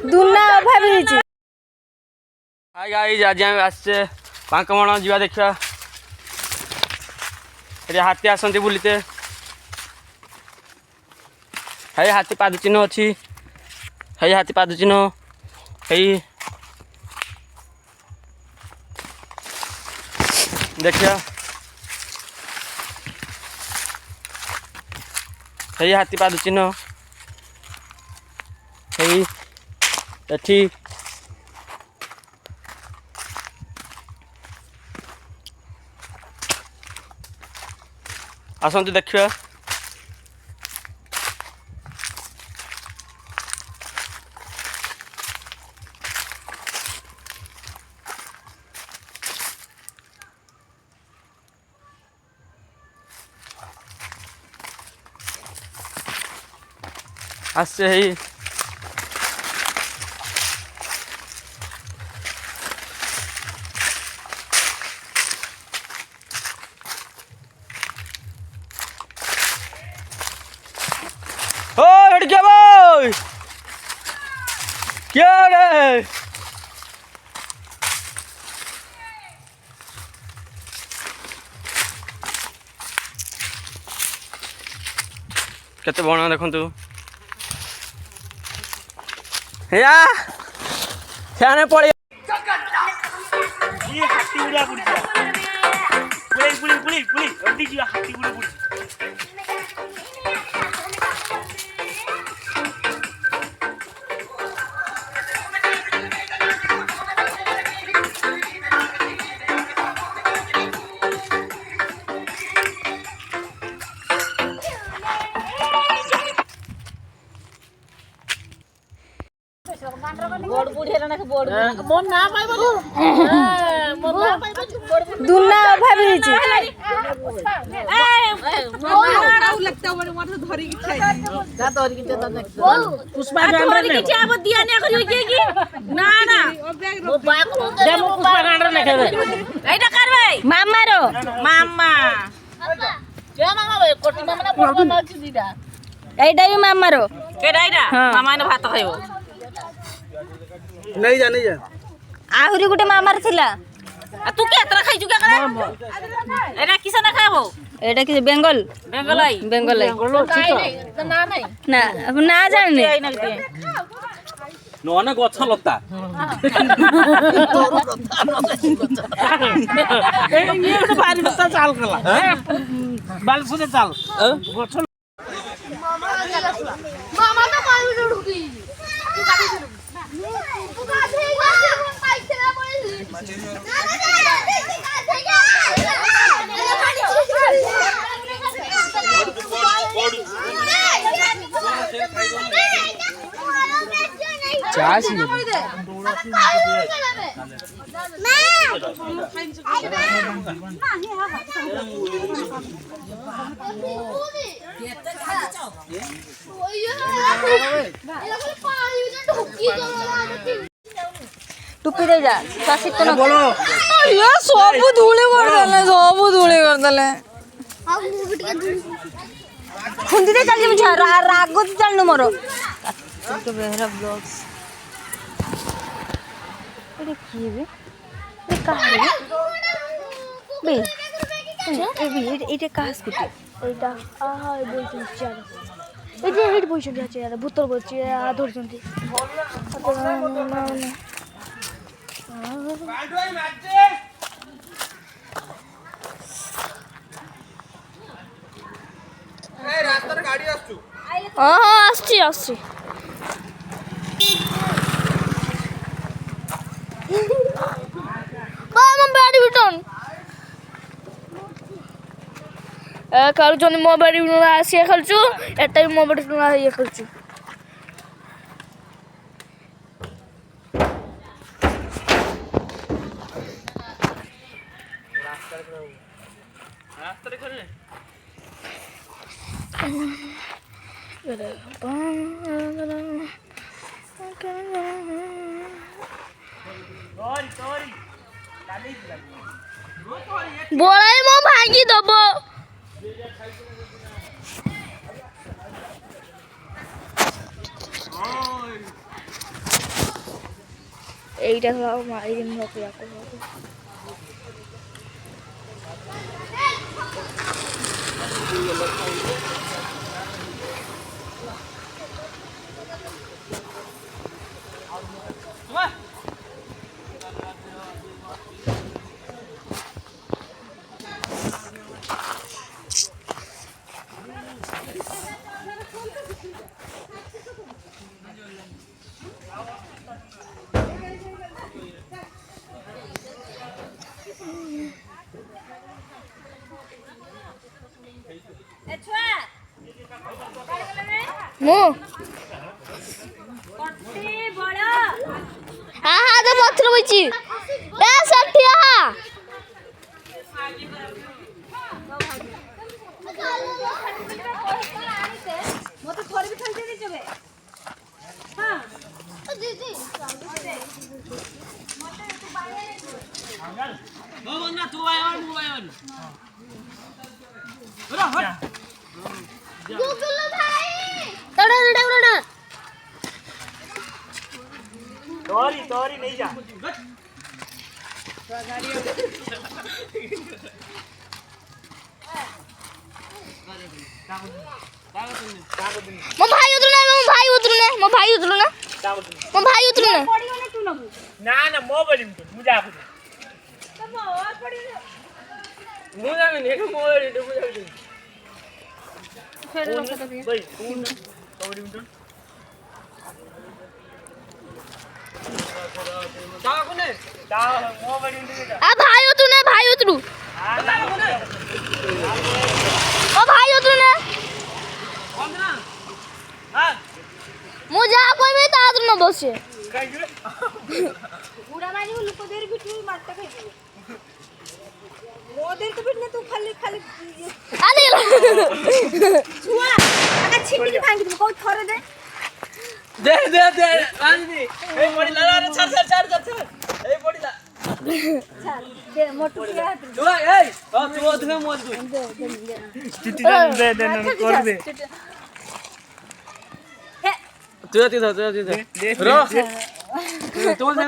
दुना भाभी hi guys आज हम आसे पांकमण जीवा देखा हाथी आसती बुलते है हाथी पाद चिन्ह अच्छी है हाथी पाद चिन्ह है देखिया है हाथी पाद चिन्ह है एठी आसतु देखिए आसे है क्या रे केते बण देखु या फ्याने पड़े ये हाथी उड़ा बुड़ी बुड़ी बुड़ी बुड़ी बुड़ी ओडी जी हाथी उड़ा बुड़ी दुना भाभी पुष्पा दिया मामा रो मामा एटा भी मामा रो मामा ने भात खाइबो नहीं जा आहुरी गुटे मामार थिला तू के तरा खाइजु के करे एरा किस ना खाबो एटा कि बेंगल बेंगलाई बेंगल ना नहीं ना अब ना जाने नने गछ लता ए ये तो भारी बता चाल कला बाल सुने चाल गछ मामा तो पानी ढुकी टुपी दे जा सासिक तो बोलो ये सब धूले कर देले खुंदी दे चल मुझे राग तो चलनु मोरो तो बेहरा ब्लॉग्स अरे की बे ए कहां बे ए बे एटा कहां स्कूटी एटा आहा बोलछन चाल एटा हेड बोलछन यार भूतर बोलछि धरछन्ती आसची बैडमिंटन खेलुन मो बैडमिंटन आसी खेलु एटा भी मो बैडमिंटन ये खेलु बोलाई मो भागी दबो এইটা এই দিন ମୁଁ ତ ପଥର ବଇଛି ସେଠି ମତେ ଥରେ ବି ଖେଳତେ ଦେଇଛ ବେ ହଁ ଦିଦି ମୋ ମନା ତୁ ଆଇବନ ମୁଁ ଆଇବନ ବରା ହଟ ଗୁଗୁଲ ଭାଇ ତଡ तोरी नहीं जा ମୋ ଭାଇ ଉତରୁ ନା ପଡ଼ିଗଲେ ତୁ ନବୁ ना ना मो बोली मु जा ତ ମୋର ପଡ଼ିଗଲେ ମୁଁ ଜାଣିନି ଏଠୁ ମୋ ଏଠୁ ମୁଁ ଜାଣିନି ଫେର ଲଙ୍କା ଟିକେ भाई कौन तोरी मिटन जा कोने जा मो बोली जा आ भाई उतरू आ जा कोने ओ भाई उतरू ना कौन ना हां ମୁଁ ଯାହା କହିବି ତା ଆଦରୁ ନ ବସେ ବୁଢ଼ା ମାରି ଲୋକ ଦେର ବିଟୁ ମାରଟା ଖାଇଯିବ ମୋ ଦେର ତ ବିଟନେ ତୁ ଖାଲି ଆରେ ଛୁଆ ଆକା ଛିଟିକି ଭାଙ୍ଗି ଦବୁ କୋଉ ଥରେ ଦେ ଦେ ରାଜନୀ ଏ ପଡ଼ିଲା ରେ ଛାଡ ଏ ପଡ଼ିଲା ଦେ ମୋଟୁ କିଆ ହାତ ତୁ ଏଇ ତୁ ଅଧେ ମୋ ତୁ चिट्ठी दे कर दे तू दे रो तू से दे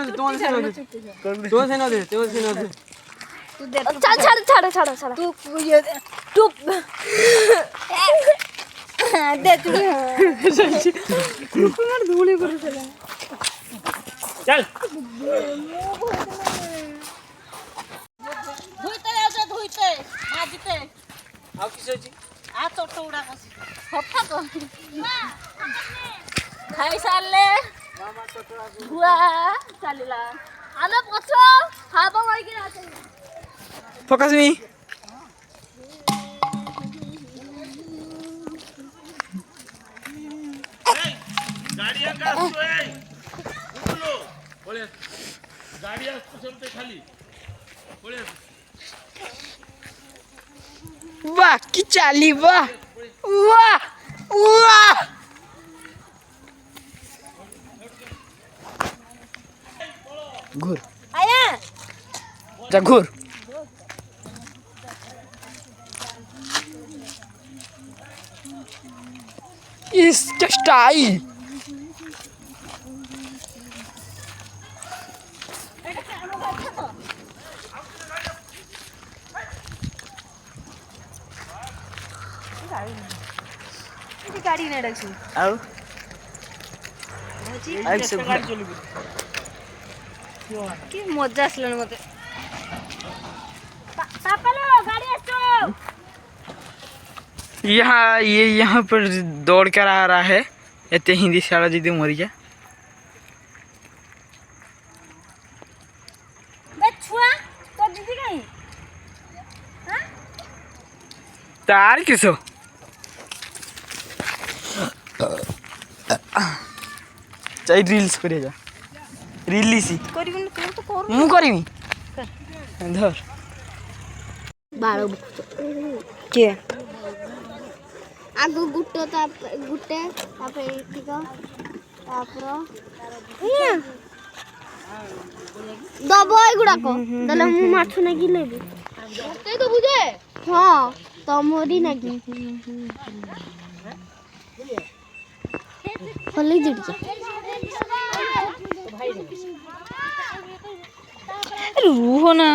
तू दे ଛାଡ଼ तू ये तू दे तू तुम्हार धूली कर चला चल धुइते जाओ धुइते माजिते ଆଉ କିସ ଅଛି आ चोट उड़ा कसी सफा तो खाई सारले बुआ चलिला आमे पछो खाबो होई कि आते फोकस मी गाड़िया का सोए उठलो बोले गाड़िया चलते खाली बोले वाह की चाली वाह घूर आया जा घूर इसका स्टाइल ଗାଡ଼ି ନେଇ ଡାକଛୁ ଆଉ गाड़ी चली କି ମଜା ଆସିଲାଣି ମତେ पापालो गाड़ी आछो यहाँ पर दौड़ कर आ रहा है एते हिंदी साला जी मरी जा बे छुआ तो दीदी कहीं हां तार किसो चाहे रील्स करे जा रीलिसी କରିବୁନି ତୁ ତ କରୁ ମୁଁ କରିବି ଧର ବାଳ କିଏ आगो गुट्टे तापर एतिक तापर दबो एगुड़ाक दले मु माछ नागी लेबी ते तो बुझे हाँ तमोरी नागी खोली जुड़ ରୁହ ନା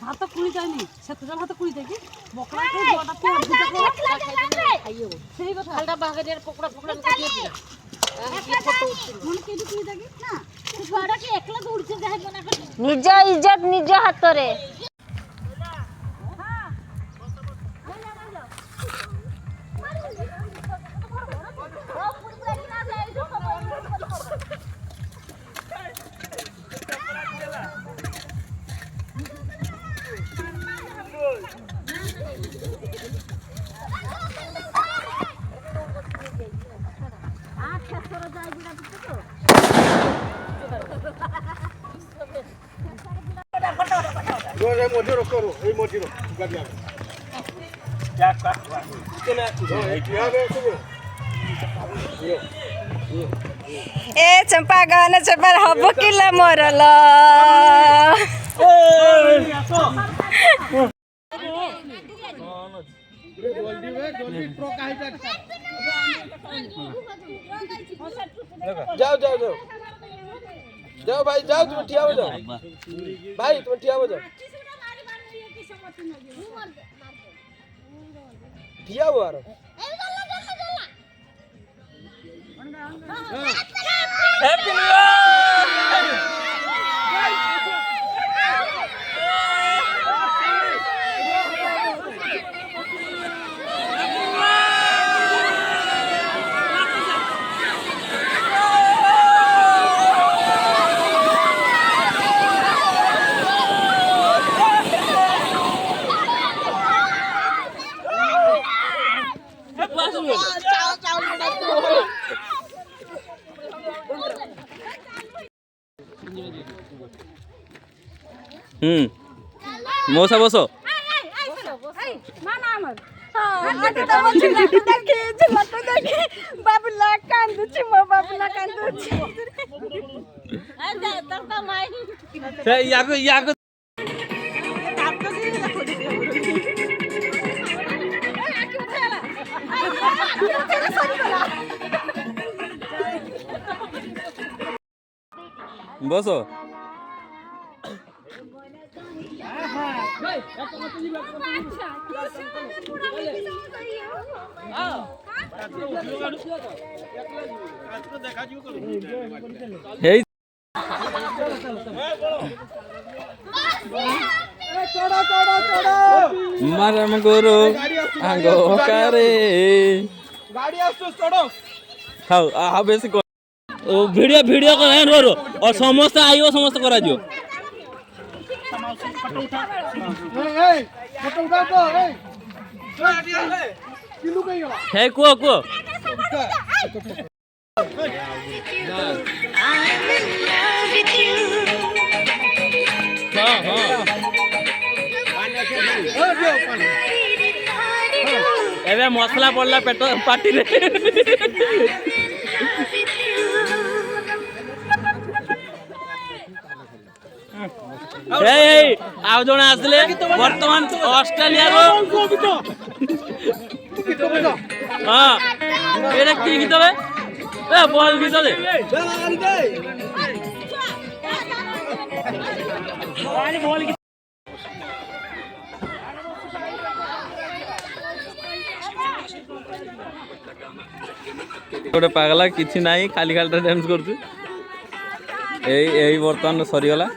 ভাত কুড়ি যায়নি সেটা ভাত কুড়ি দেখি বকরা সেই কথা হালকা বাগানের পকড়া ফকড়া দিয়ে দিলা নিজ ইজ্জত নিজ হাতরে ए चंपा गाना चंपा हब किला मरल जाओ जाओ जाओ जाओ भाई जाओ तुम ठिया हो जाओ भाई तुम ठिया हो जाओ ठिया हो आ रहा हैप्पी न्यू ईयर मौसा बसो बाबूला कांदुची मो बाबूला कांदुची याको याको बसो हे मरम गुरु आंगो करे गाड़ी आसतो चढ़ो खाओ आ बेसी को ओ वीडियो वीडियो को है रो और समस्त आइयो समस्त करा दियो ए फोटो उठा तो ए किलू गई हो हे को एबे मसला पड़ला पेट पार्टी रे ए आउ जण आसले वर्तमान ऑस्ट्रेलिया रो हां एटा की गीत बे ए बॉल गीत दे गोटे पागला किसी ना खाली खाली डांस कर बर्तमान सरीगला